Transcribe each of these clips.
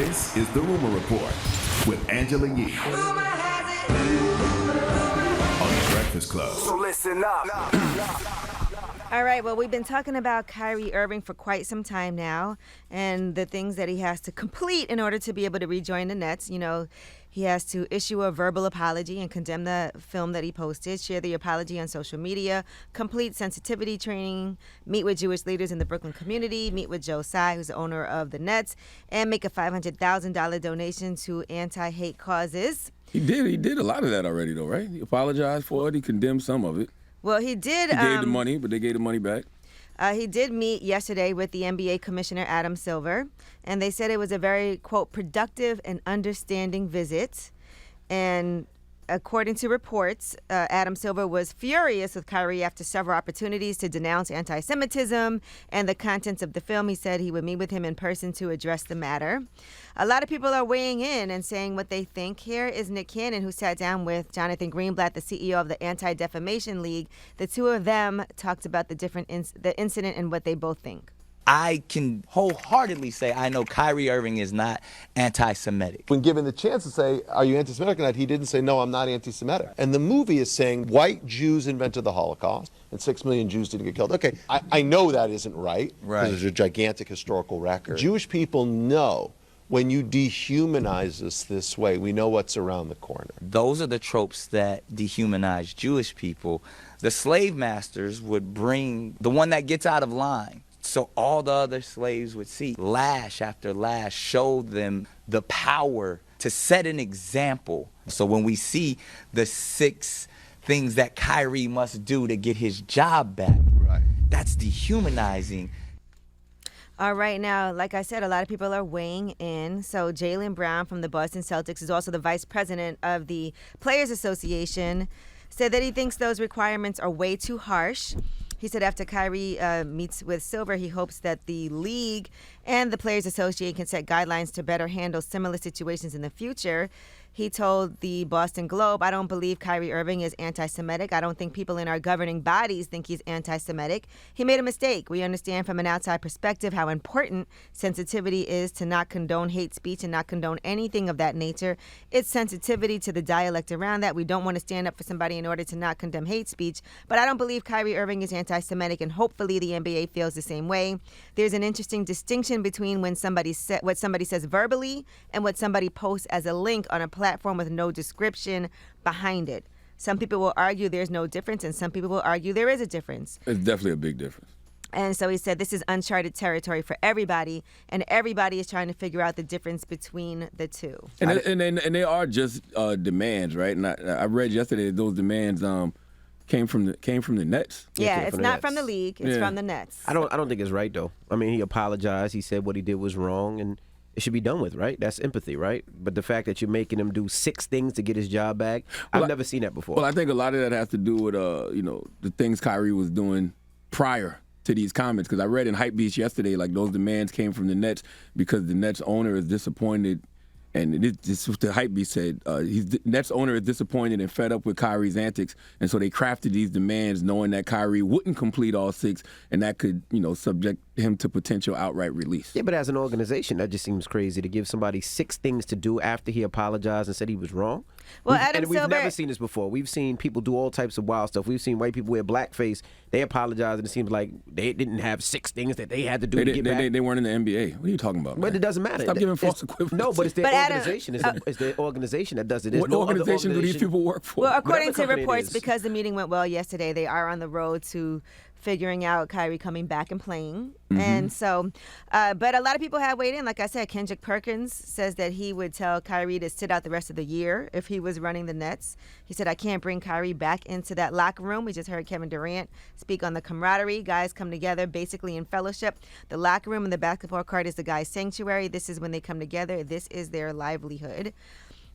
This is the Rumor Report with Angela Yee on The Breakfast Club. So listen up. All right, well, we've been talking about Kyrie Irving for quite some time now and the things that he has to complete in order to be able to rejoin the Nets. You know, he has to issue a verbal apology and condemn the film that he posted, share the apology on social media, complete sensitivity training, meet with Jewish leaders in the Brooklyn community, meet with Joe Tsai, who's the owner of the Nets, and make a $500,000 donation to anti-hate causes. He did a lot of that already, though, right? He apologized for it. He condemned some of it. Well, he did. He gave the money, but they gave the money back. He did meet yesterday with the NBA Commissioner Adam Silver, and they said it was a very, quote, productive and understanding visit. And according to reports, Adam Silver was furious with Kyrie after several opportunities to denounce anti-Semitism and the contents of the film. He said he would meet with him in person to address the matter. A lot of people are weighing in and saying what they think. Here is Nick Cannon, who sat down with Jonathan Greenblatt, the CEO of the Anti-Defamation League. The two of them talked about the incident and what they both think. I can wholeheartedly say I know Kyrie Irving is not anti-Semitic. When given the chance to say, are you anti-Semitic or not, he didn't say, no, I'm not anti-Semitic. And the movie is saying white Jews invented the Holocaust and 6 million Jews didn't get killed. Okay, I know that isn't right. Right. There's a gigantic historical record. Jewish people know when you dehumanize us this way, we know what's around the corner. Those are the tropes that dehumanize Jewish people. The slave masters would bring the one that gets out of line, so all the other slaves would see. Lash after lash showed them the power to set an example. So when we see the 6 things that Kyrie must do to get his job back, right, that's dehumanizing. All right, now, like I said, a lot of people are weighing in. So Jaylen Brown from the Boston Celtics is also the vice president of the Players Association, said that he thinks those requirements are way too harsh. He said after Kyrie meets with Silver, he hopes that the league and the Players Association can set guidelines to better handle similar situations in the future. He told the Boston Globe, I don't believe Kyrie Irving is anti-Semitic. I don't think people in our governing bodies think he's anti-Semitic. He made a mistake. We understand from an outside perspective how important sensitivity is to not condone hate speech and not condone anything of that nature. It's sensitivity to the dialect around that. We don't want to stand up for somebody in order to not condemn hate speech. But I don't believe Kyrie Irving is anti-Semitic, and hopefully the NBA feels the same way. There's an interesting distinction between when what somebody says verbally and what somebody posts as a link on a platform with no description behind it. Some people will argue there's no difference, and some people will argue there is a difference. It's definitely a big difference. And so he said this is uncharted territory for everybody, and everybody is trying to figure out the difference between the two. And they are just demands, right? And I read yesterday that those demands came from the Nets. Yeah, it's not from the league. It's from the Nets. I don't think it's right, though. I mean, he apologized. He said what he did was wrong, and it should be done with, right? That's empathy, right? But the fact that you're making him do 6 things to get his job back, I've never seen that before. Well, I think a lot of that has to do with, the things Kyrie was doing prior to these comments. Because I read in Hypebeast yesterday, like, those demands came from the Nets because the Nets owner is disappointed. And this is what the Hypebeast said. Nets owner is disappointed and fed up with Kyrie's antics, and so they crafted these demands knowing that Kyrie wouldn't complete all 6, and that could, subject him to potential outright release. Yeah, but as an organization, that just seems crazy to give somebody 6 things to do after he apologized and said he was wrong. Well, we've never seen this before. We've seen people do all types of wild stuff. We've seen white people wear blackface. They apologize, and it seems like they didn't have 6 things that they had to do to get back. They weren't in the NBA. What are you talking about, man? But it doesn't matter. Stop giving false equivalence. No, but it's their organization. It's their organization that does it. There's what no organization do these people work for? Well, according to reports, because the meeting went well yesterday, they are on the road to figuring out Kyrie coming back and playing. Mm-hmm. And so, but a lot of people have weighed in. Like I said, Kendrick Perkins says that he would tell Kyrie to sit out the rest of the year if he was running the Nets. He said, I can't bring Kyrie back into that locker room. We just heard Kevin Durant speak on the camaraderie. Guys come together basically in fellowship. The locker room and the basketball court is the guy's sanctuary. This is when they come together. This is their livelihood.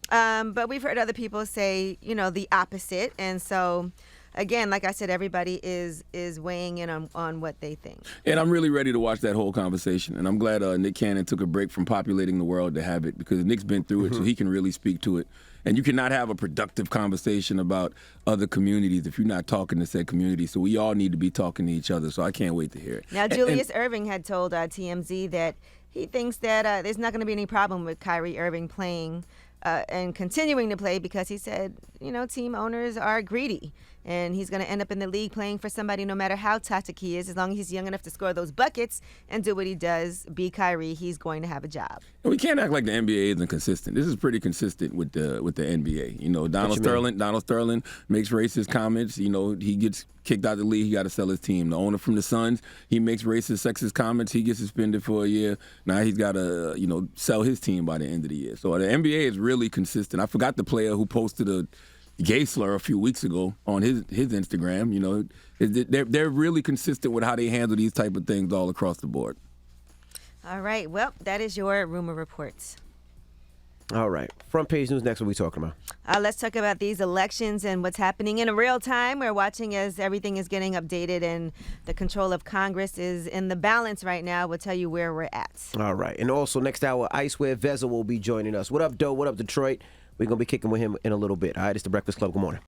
But we've heard other people say, the opposite. And so again, like I said, everybody is weighing in on what they think. And I'm really ready to watch that whole conversation. And I'm glad Nick Cannon took a break from populating the world to have it, because Nick's been through it, so he can really speak to it. And you cannot have a productive conversation about other communities if you're not talking to said community. So we all need to be talking to each other. So I can't wait to hear it. Now, Julius Irving had told TMZ that he thinks that there's not going to be any problem with Kyrie Irving playing and continuing to play, because he said, team owners are greedy. And he's going to end up in the league playing for somebody no matter how toxic he is. As long as he's young enough to score those buckets and do what he does, be Kyrie, he's going to have a job. And we can't act like the NBA isn't consistent. This is pretty consistent with the NBA. Donald Sterling makes racist comments. He gets kicked out of the league. He got to sell his team. The owner from the Suns, he makes racist, sexist comments. He gets suspended for a year. Now he's got to, sell his team by the end of the year. So the NBA is really consistent. I forgot the player who posted a gay slur a few weeks ago on his Instagram. They're really consistent with how they handle these type of things all across the board. All right. Well, that is your rumor reports. All right. Front page news next. What are we talking about? Let's talk about these elections and what's happening in real time. We're watching as everything is getting updated, and the control of Congress is in the balance right now. We'll tell you where we're at. All right. And also next hour, Icewear Vezza will be joining us. What up, Doe? What up, Detroit? We're going to be kicking with him in a little bit. All right, it's The Breakfast Club. Good morning.